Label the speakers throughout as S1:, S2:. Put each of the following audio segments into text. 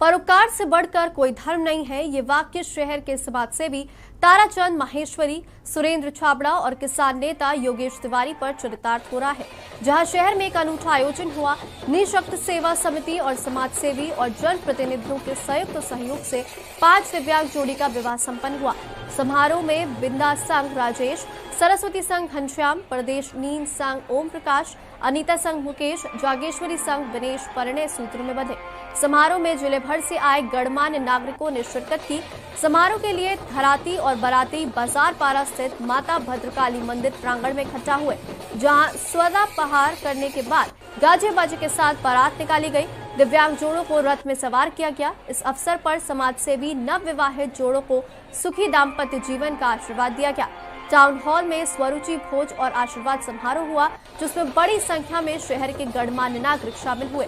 S1: परोपकार से बढ़कर कोई धर्म नहीं है। ये वाक्य शहर के समाजसेवी ताराचंद माहेश्वरी, सुरेंद्र छाबड़ा और किसान नेता योगेश तिवारी पर चरितार्थ हो रहा है। जहां शहर में एक अनूठा आयोजन हुआ। निःशक्त सेवा समिति और समाजसेवी और जनप्रतिनिधियों के संयुक्त सहयोग से 5 दिव्यांग जोड़ी का विवाह संपन्न हुआ। समारोह में बिंदास संघ राजेश, सरस्वती संघ घनश्याम, प्रदेश नींद संघ ओम प्रकाश, अनीता संघ मुकेश, जागेश्वरी संघ दिनेश परिणय सूत्र में बंधे। समारोह में जिले भर से आए गणमान्य नागरिकों ने शिरकत की। समारोह के लिए घराती और बाराती बाजार पारा स्थित माता भद्रकाली मंदिर प्रांगण में इकट्ठा हुए, जहां स्वदा पहार करने के बाद गाजे बाजे के साथ बारात निकाली गई। दिव्यांग जोड़ों को रथ में सवार किया गया। इस अवसर पर समाजसेवी नव विवाहित जोड़ों को सुखी दाम्पत्य जीवन का आशीर्वाद दिया गया। टाउन हॉल में स्वरुचि भोज और आशीर्वाद समारोह हुआ, जिसमें बड़ी संख्या में शहर के गणमान्य नागरिक शामिल हुए।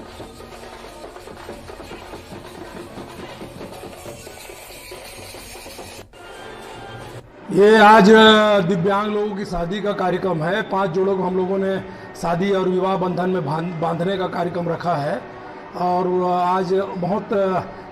S2: ये आज दिव्यांग लोगों की शादी का कार्यक्रम है। 5 जोड़ों को हम लोगों ने शादी और विवाह बंधन में बांधने का कार्यक्रम रखा है और आज बहुत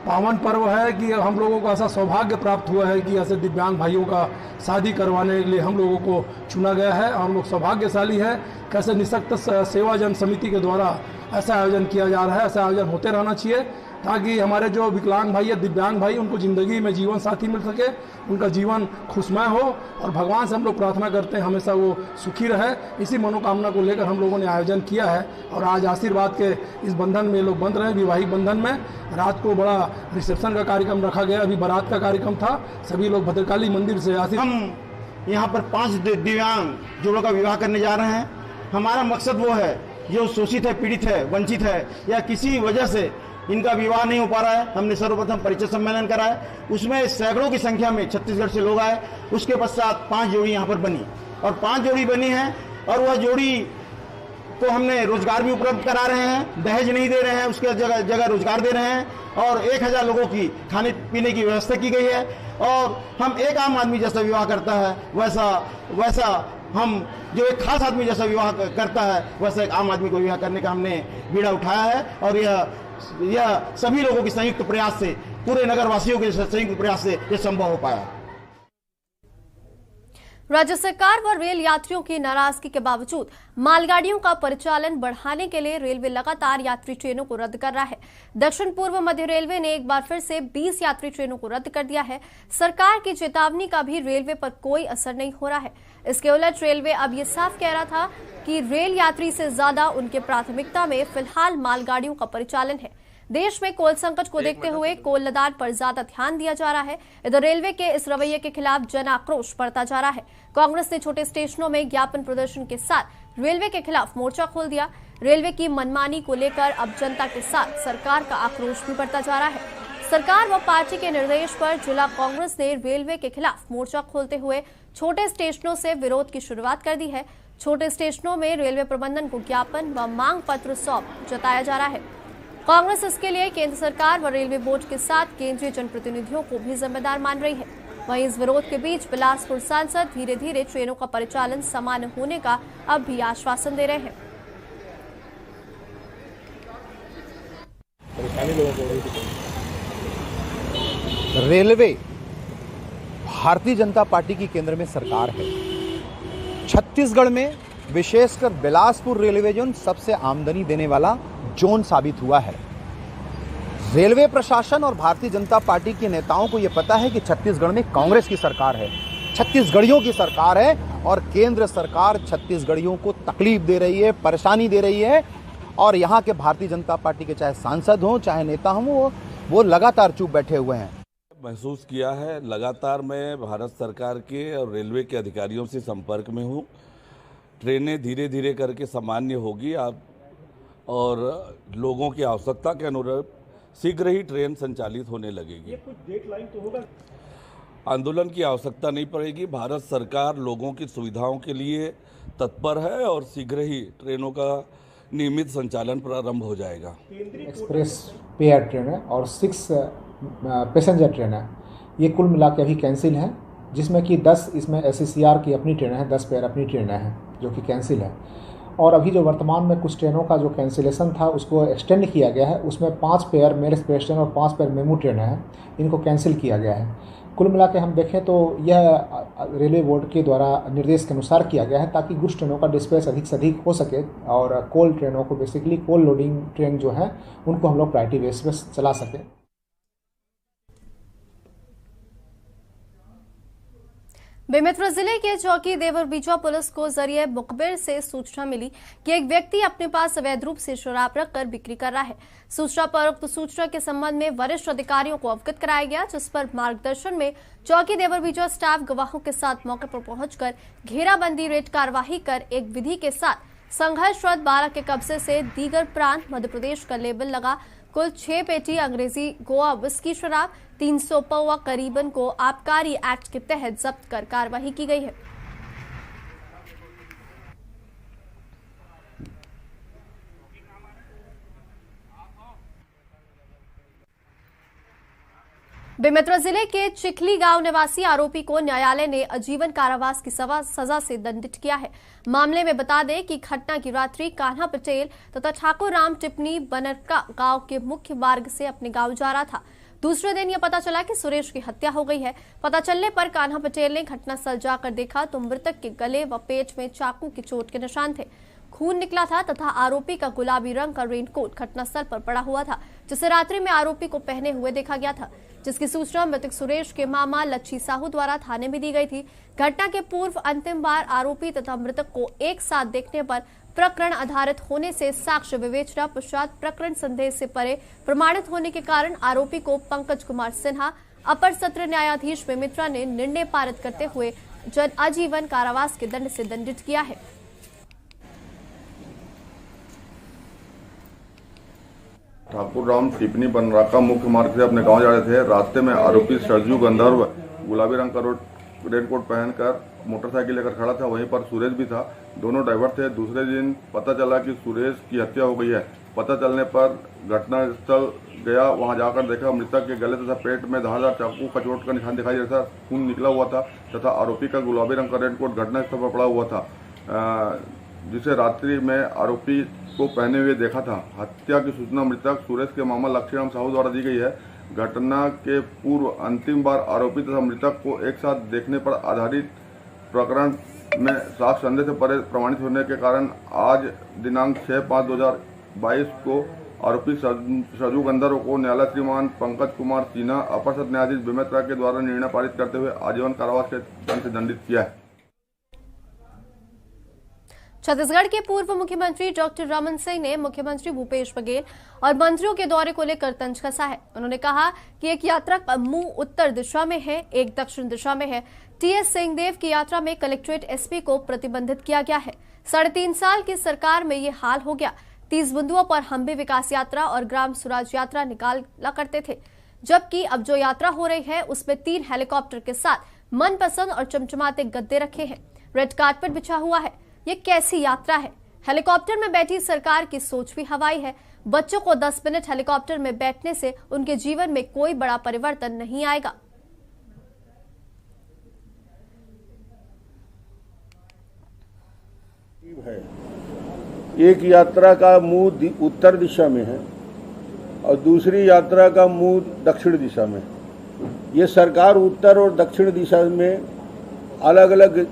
S2: पावन पर्व है कि हम लोगों को ऐसा सौभाग्य प्राप्त हुआ है कि ऐसे दिव्यांग भाइयों का शादी करवाने के लिए हम लोगों को चुना गया है और हम लोग सौभाग्यशाली है। कैसे निःशक्त सेवा जन समिति के द्वारा ऐसा आयोजन किया जा रहा है। ऐसा आयोजन होते रहना चाहिए ताकि हमारे जो विकलांग भाई या दिव्यांग भाई उनको ज़िंदगी में जीवन साथी मिल सके, उनका जीवन खुशमय हो और भगवान से हम लोग प्रार्थना करते हैं हमेशा वो सुखी रहे। इसी मनोकामना को लेकर हम लोगों ने आयोजन किया है और आज आशीर्वाद के इस बंधन में लोग बंध रहे हैं, वैवाहिक बंधन में। रात को बड़ा रिसेप्शन का कार्यक्रम रखा गया, अभी बारात का कार्यक्रम था। सभी लोग भद्रकाली मंदिर से
S3: हम यहाँ पर 5 दिव्यांग जोड़ों का विवाह करने जा रहे हैं। हमारा मकसद वो है जो शोषित है, पीड़ित है, वंचित है या किसी वजह से इनका विवाह नहीं हो पा रहा है। हमने सर्वप्रथम परिचय सम्मेलन कराया, उसमें सैकड़ों की संख्या में छत्तीसगढ़ से लोग आए। उसके पश्चात 5 जोड़ी यहाँ पर बनी और 5 जोड़ी बनी है और वह जोड़ी को हमने रोजगार भी उपलब्ध करा रहे हैं, दहेज नहीं दे रहे हैं, उसके जगह रोजगार दे रहे हैं और 1000 लोगों की खाने पीने की व्यवस्था की गई है। और हम एक आम आदमी जैसा विवाह करता है वैसा हम जो एक खास आदमी जैसा विवाह करता है वैसा एक आम आदमी को विवाह करने का हमने बीड़ा उठाया है और यह सभी लोगों के संयुक्त प्रयास से, पूरे नगर वासियों के संयुक्त प्रयास से यह संभव हो पाया।
S1: राज्य सरकार व रेल यात्रियों की नाराजगी के बावजूद मालगाड़ियों का परिचालन बढ़ाने के लिए रेलवे लगातार यात्री ट्रेनों को रद्द कर रहा है। दक्षिण पूर्व मध्य रेलवे ने एक बार फिर से 20 यात्री ट्रेनों को रद्द कर दिया है। सरकार की चेतावनी का भी रेलवे पर कोई असर नहीं हो रहा है। इसके उलट रेलवे अब ये साफ कह रहा था कि रेल यात्री से ज्यादा उनके प्राथमिकता में फिलहाल मालगाड़ियों का परिचालन है। देश में कोल संकट को देखते हुए कोल लदान पर ज्यादा ध्यान दिया जा रहा है। इधर रेलवे के इस रवैये के खिलाफ जन आक्रोश बढ़ता जा रहा है। कांग्रेस ने छोटे स्टेशनों में ज्ञापन प्रदर्शन के साथ रेलवे के खिलाफ मोर्चा खोल दिया। रेलवे की मनमानी को लेकर अब जनता के साथ सरकार का आक्रोश भी बढ़ता जा रहा है। सरकार व पार्टी के निर्देश पर जिला कांग्रेस ने रेलवे के खिलाफ मोर्चा खोलते हुए छोटे स्टेशनों से विरोध की शुरुआत कर दी है। छोटे स्टेशनों में रेलवे प्रबंधन को ज्ञापन व मांग पत्र सौंप जताया जा रहा है। कांग्रेस इसके लिए केंद्र सरकार व रेलवे बोर्ड के साथ केंद्रीय जनप्रतिनिधियों को भी जिम्मेदार मान रही है। वहीं इस विरोध के बीच बिलासपुर सांसद धीरे धीरे ट्रेनों का परिचालन सामान्य होने का अब भी आश्वासन दे रहे हैं।
S4: रेलवे भारतीय जनता पार्टी की केंद्र में सरकार है। छत्तीसगढ़ में विशेषकर बिलासपुर रेलवे जोन सबसे आमदनी देने वाला जोन साबित हुआ है। रेलवे प्रशासन और भारतीय जनता पार्टी के नेताओं को यह पता है कि छत्तीसगढ़ में कांग्रेस की सरकार है, छत्तीसगढ़ियों की सरकार है और केंद्र सरकार छत्तीसगढ़ियों को तकलीफ दे रही है, परेशानी दे रही है। और यहाँ के भारतीय जनता पार्टी के चाहे सांसद हों चाहे नेता हों वो लगातार चुप बैठे हुए हैं।
S5: महसूस किया है, लगातार मैं भारत सरकार के और रेलवे के अधिकारियों से संपर्क में हूँ। ट्रेनें धीरे धीरे करके सामान्य होगी आप और लोगों की आवश्यकता के अनुरूप शीघ्र ही ट्रेन संचालित होने लगेगी। ये कुछ डेडलाइन तो होगा? आंदोलन की आवश्यकता नहीं पड़ेगी। भारत सरकार लोगों की सुविधाओं के लिए तत्पर है और शीघ्र ही ट्रेनों का नियमित संचालन प्रारंभ हो जाएगा।
S6: एक्सप्रेस पेयर ट्रेन है और 6 पैसेंजर ट्रेन है, ये कुल मिला के अभी कैंसिल है, जिसमें कि 10 इसमें SCCR की अपनी ट्रेनें हैं, 10 पेयर अपनी ट्रेनें हैं जो कि कैंसिल है। और अभी जो वर्तमान में कुछ ट्रेनों का जो कैंसिलेशन था उसको एक्सटेंड किया गया है। उसमें 5 पेयर मेल एक्सप्रेस ट्रेन और 5 पेयर मेमू ट्रेन हैं, इनको कैंसिल किया गया है। कुल मिला के हम देखें तो यह रेलवे बोर्ड के द्वारा निर्देश के अनुसार किया गया है ताकि गुड्स ट्रेनों का डिस्पैच अधिक से अधिक हो सके और कोल ट्रेनों को बेसिकली कोल लोडिंग ट्रेन जो है उनको हम लोग प्रायोरिटी बेस पे चला सकें।
S1: बेमेतरा जिले के चौकी देवरबीजा पुलिस को जरिए मुखबिर से सूचना मिली कि एक व्यक्ति अपने पास अवैध रूप से शराब रखकर बिक्री कर रहा है। सूचना पर उक्त सूचना के संबंध में वरिष्ठ अधिकारियों को अवगत कराया गया, जिस पर मार्गदर्शन में चौकी देवरबीजा स्टाफ गवाहों के साथ मौके पर पहुंचकर घेराबंदी रेड कार्यवाही कर एक विधि के साथ संघर्षरत 12 के कब्जे से दीगर प्रांत मध्य प्रदेश का लेबल लगा कुल 6 पेटी अंग्रेजी गोवा विस्की शराब 300 पौवा करीबन को आबकारी एक्ट के तहत जब्त कर कार्रवाई की गई है। बेमेतरा जिले के चिखली गांव निवासी आरोपी को न्यायालय ने आजीवन कारावास की सजा से दंडित किया है। मामले में बता दें कि घटना की रात्रि कान्हा पटेल तथा ठाकुर राम टिप्पणी बनरका गांव के मुख्य मार्ग से अपने गांव जा रहा था। दूसरे दिन यह पता चला कि सुरेश की हत्या हो गई है। पता चलने पर कान्हा पटेल ने घटनास्थल जाकर देखा तो मृतक के गले व पेट में चाकू की चोट के निशान थे, खून निकला था तथा आरोपी का गुलाबी रंग का रेनकोट घटनास्थल पर पड़ा हुआ था, जिसे रात्रि में आरोपी को पहने हुए देखा गया था, जिसकी सूचना मृतक सुरेश के मामा लच्छी साहू द्वारा थाने में दी गई थी। घटना के पूर्व अंतिम बार आरोपी तथा मृतक को एक साथ देखने पर प्रकरण आधारित होने से साक्ष्य विवेचना पश्चात प्रकरण संदेह से परे प्रमाणित होने के कारण आरोपी को पंकज कुमार सिन्हा अपर सत्र न्यायाधीश बेमेतरा ने निर्णय पारित करते हुए आजीवन कारावास के दंड से दंडित किया है।
S7: ठाकुर राम टिप्पणी बनराका मुख्य मार्ग से अपने गांव जा रहे थे। रास्ते में आरोपी सरजू गंधर्व गुलाबी रंग का रेनकोट पहनकर मोटरसाइकिल लेकर खड़ा था। वहीं पर सुरेश भी था, दोनों ड्राइवर थे। दूसरे दिन पता चला कि सुरेश की हत्या हो गई है। पता चलने पर घटनास्थल गया, वहां जाकर देखा मृतक के गले तथा पेट में धारदार चाकू का चोट का निशान दिखाई दे रहा था, खून निकला हुआ था तथा आरोपी का गुलाबी रंग का रेनकोट घटनास्थल पर पड़ा हुआ था, जिसे रात्रि में आरोपी को पहने हुए देखा था। हत्या की सूचना मृतक सुरेश के मामा लक्ष्मीराम साहू द्वारा दी गई है। घटना के पूर्व अंतिम बार आरोपी तथा मृतक को एक साथ देखने पर आधारित प्रकरण में साक्ष्य संदेह से परे प्रमाणित होने के कारण आज दिनांक 6/5/2022 को आरोपी सरजू गंधर्व को न्यायालय श्रीमान पंकज कुमार सिन्हा अपर सत्र न्यायाधीश बेमेतरा के द्वारा निर्णय पारित करते हुए आजीवन कारावास के दंड से दंडित किया है।
S1: छत्तीसगढ़ के पूर्व मुख्यमंत्री डॉक्टर रमन सिंह ने मुख्यमंत्री भूपेश बघेल और मंत्रियों के दौरे को लेकर तंज कसा है। उन्होंने कहा कि एक यात्रा का मुंह उत्तर दिशा में है, एक दक्षिण दिशा में है। टीएस सिंहदेव की यात्रा में कलेक्ट्रेट एसपी को प्रतिबंधित किया गया है। 3.5 साल की सरकार में ये हाल हो गया। 30 बिंदुओं पर हम भी विकास यात्रा और ग्राम स्वराज यात्रा निकाला करते थे, जबकि अब जो यात्रा हो रही है उसमें 3 हेलीकॉप्टर के साथ मनपसंद और चमचमाते गद्दे रखे हैं, रेड कार्पेट बिछा हुआ है। ये कैसी यात्रा है? हेलीकॉप्टर में बैठी सरकार की सोच भी हवाई है। बच्चों को 10 मिनट हेलीकॉप्टर में बैठने से उनके जीवन में कोई बड़ा परिवर्तन नहीं आएगा।
S8: एक यात्रा का मुंह उत्तर दिशा में है और दूसरी यात्रा का मुंह दक्षिण दिशा में। ये सरकार उत्तर और दक्षिण दिशा में अलग अलग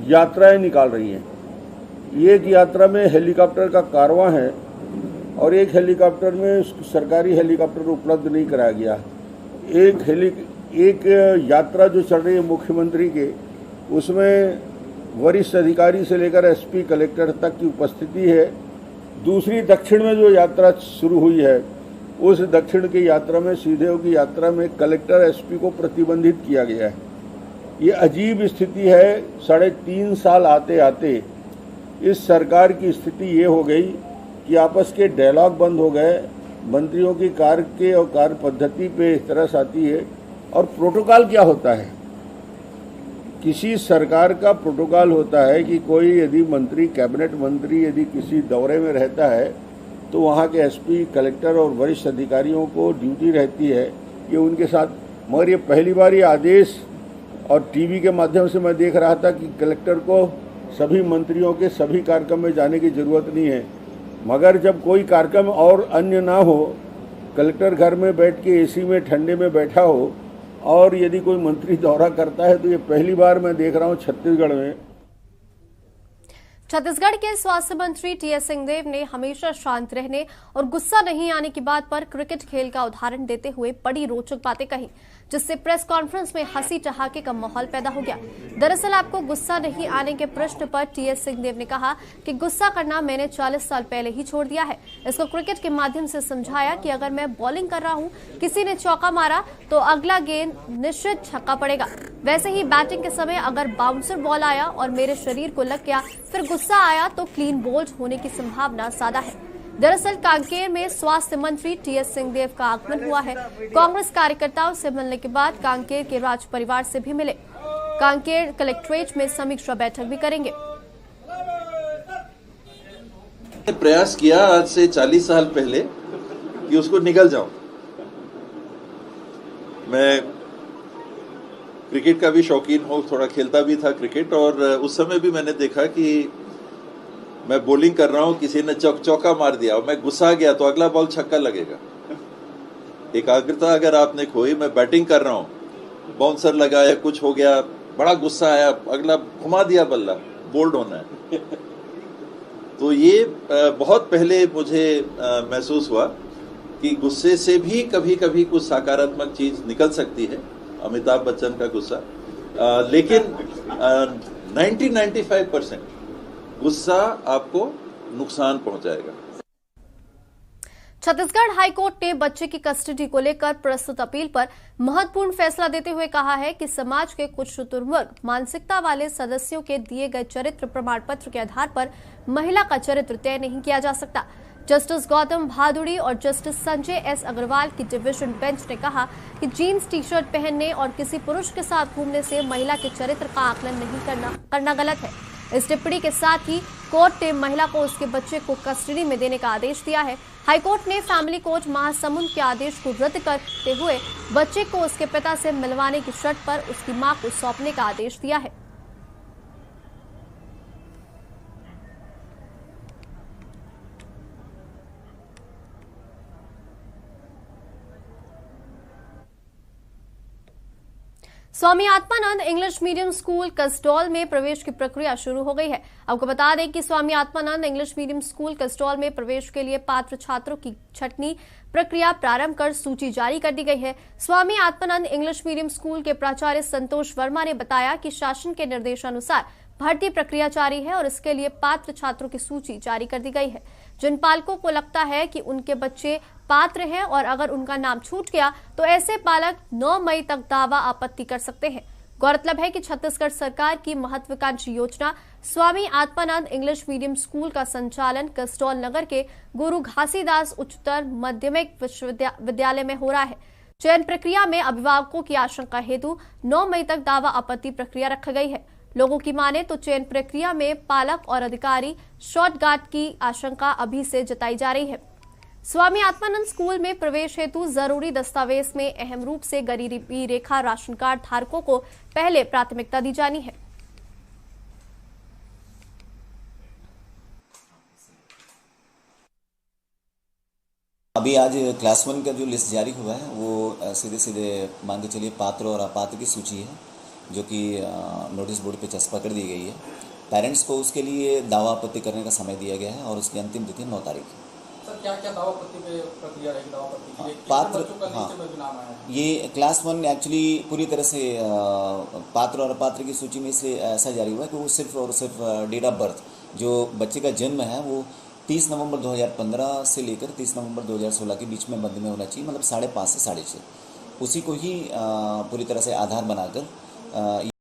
S8: यात्राएं निकाल रही हैं। एक यात्रा में हेलीकॉप्टर का कारवां है और एक हेलीकॉप्टर में सरकारी हेलीकॉप्टर उपलब्ध नहीं कराया गया। एक यात्रा जो चल रही है मुख्यमंत्री के, उसमें वरिष्ठ अधिकारी से लेकर एसपी कलेक्टर तक की उपस्थिति है। दूसरी दक्षिण में जो यात्रा शुरू हुई है, उस दक्षिण की यात्रा में सीधे की यात्रा में कलेक्टर एसपी को प्रतिबंधित किया गया है। ये अजीब स्थिति है। 3.5 साल आते आते इस सरकार की स्थिति ये हो गई कि आपस के डायलॉग बंद हो गए। मंत्रियों की कार्य के और कार्य पद्धति पे इस तरह से आती है। और प्रोटोकॉल क्या होता है? किसी सरकार का प्रोटोकॉल होता है कि कोई यदि मंत्री, कैबिनेट मंत्री यदि किसी दौरे में रहता है तो वहाँ के एसपी, कलेक्टर और वरिष्ठ अधिकारियों को ड्यूटी रहती है कि उनके साथ, मगर ये पहली बार ये आदेश और टीवी के माध्यम से मैं देख रहा था कि कलेक्टर को सभी मंत्रियों के सभी कार्यक्रम में जाने की जरूरत नहीं है, मगर जब कोई कार्यक्रम और अन्य ना हो, कलेक्टर घर में बैठ के एसी में ठंडे में बैठा हो और यदि कोई मंत्री दौरा करता है तो ये पहली बार मैं देख रहा हूँ छत्तीसगढ़ में।
S1: छत्तीसगढ़ के स्वास्थ्य मंत्री टीएस सिंहदेव ने हमेशा शांत रहने और गुस्सा नहीं आने की बात पर क्रिकेट खेल का उदाहरण देते हुए बड़ी रोचक बातें कही, जिससे प्रेस कॉन्फ्रेंस में हंसी ठहाके का माहौल पैदा हो गया। दरअसल आपको गुस्सा नहीं आने के प्रश्न पर टीएस सिंहदेव ने कहा कि गुस्सा करना मैंने 40 साल पहले ही छोड़ दिया है। इसको क्रिकेट के माध्यम से समझाया कि अगर मैं बॉलिंग कर रहा हूं, किसी ने चौका मारा तो अगला गेंद निश्चित छक्का पड़ेगा। वैसे ही बैटिंग के समय अगर बाउंसर बॉल आया और मेरे शरीर को लग गया, फिर गुस्सा आया तो क्लीन बोल्ड होने की संभावना ज्यादा है। दरअसल कांकेर में स्वास्थ्य मंत्री टीएस सिंहदेव का आगमन हुआ है। कांग्रेस कार्यकर्ताओं से मिलने के बाद कांकेर के राज परिवार से भी मिले। कांकेर कलेक्ट्रेट में समीक्षा बैठक भी करेंगे।
S9: प्रयास किया आज से 40 साल पहले कि उसको निकल जाऊं। मैं क्रिकेट का भी शौकीन हूं, थोड़ा खेलता भी था क्रिकेट, और उस समय भी मैंने देखा कि मैं बॉलिंग कर रहा हूं, किसी ने चौका मार दिया और मैं गुस्सा गया तो अगला बॉल छक्का लगेगा। एकाग्रता अगर आपने खोई, मैं बैटिंग कर रहा हूं, बाउंसर लगा या कुछ हो गया, बड़ा गुस्सा आया, अगला घुमा दिया बल्ला, बोल्ड होना है। तो ये बहुत पहले मुझे महसूस हुआ कि गुस्से से भी कभी कभी कुछ सकारात्मक चीज निकल सकती है। अमिताभ बच्चन का गुस्सा, लेकिन 90-95% गुस्सा आपको नुकसान पहुंचाएगा।
S1: छत्तीसगढ़ हाईकोर्ट ने बच्चे की कस्टडी को लेकर प्रस्तुत अपील पर महत्वपूर्ण फैसला देते हुए कहा है कि समाज के कुछ शुतुर्मुर्ग मानसिकता वाले सदस्यों के दिए गए चरित्र प्रमाण पत्र के आधार पर महिला का चरित्र तय नहीं किया जा सकता। जस्टिस गौतम भादुड़ी और जस्टिस संजय एस अग्रवाल की डिवीजन बेंच ने कहा कि जीन्स टी शर्ट पहनने और किसी पुरुष के साथ घूमने से महिला के चरित्र का आकलन नहीं करना गलत है। इस टिप्पणी के साथ ही कोर्ट ने महिला को उसके बच्चे को कस्टडी में देने का आदेश दिया है। हाईकोर्ट ने फैमिली कोर्ट महासमुंद के आदेश को रद्द करते हुए बच्चे को उसके पिता से मिलवाने की शर्त पर उसकी मां को सौंपने का आदेश दिया है। Swami Atmanand English medium school कसडौल में प्रवेश की प्रक्रिया शुरू हो गई है। आपको बता दें कि Swami Atmanand English medium school कसडौल में प्रवेश के लिए पात्र छात्रों की छंटनी प्रक्रिया प्रारंभ कर सूची जारी कर दी गई है। Swami Atmanand English medium school के प्राचार्य संतोष वर्मा ने बताया कि शासन के निर्देशानुसार भर्ती प्रक्रिया जारी है और इसके लिए पात्र छात्रों की सूची जारी कर दी गई है। जिन पालकों को लगता है कि उनके बच्चे पात्र हैं और अगर उनका नाम छूट गया तो ऐसे पालक 9 मई तक दावा आपत्ति कर सकते हैं। गौरतलब है कि छत्तीसगढ़ सरकार की महत्वाकांक्षी योजना Swami Atmanand English medium school का संचालन कसडौल नगर के गुरु घासीदास उच्चतर माध्यमिक विद्यालय में हो रहा है। चयन प्रक्रिया में अभिभावकों की आशंका हेतु 9 मई तक दावा आपत्ति प्रक्रिया रखी गई है। लोगों की माने तो चयन प्रक्रिया में पालक और अधिकारी शॉर्टगार्ड की आशंका अभी से जताई जा रही है। स्वामी आत्मानंद स्कूल में प्रवेश हेतु जरूरी दस्तावेज में अहम रूप से गरीबी रेखा राशन कार्ड धारकों को पहले प्राथमिकता दी जानी है।
S10: अभी आज क्लास 1 का जो लिस्ट जारी हुआ है वो सीधे सीधे मान के चलिए पात्र और अपात्र की सूची है, जो कि नोटिस बोर्ड पे चस्पा कर दी गई है। पेरेंट्स को उसके लिए दावा आपत्ति करने का समय दिया गया है और उसकी अंतिम तिथि 9 तारीख है।
S11: सर क्या क्या दावा आपत्ति पे प्रक्रिया रहेगी? दावा आपत्ति के लिए
S10: पात्र, हाँ, ये क्लास 1 एक्चुअली पूरी तरह से पात्र और अपात्र की सूची में से ऐसा जारी हुआ है कि वो सिर्फ और सिर्फ डेट ऑफ बर्थ, जो बच्चे का जन्म है वो 30 नवंबर 2015 से लेकर 30 नवंबर 2016 के बीच में मध्य में होना चाहिए, मतलब 5.5 से 6.5, उसी को ही पूरी तरह से आधार बनाकर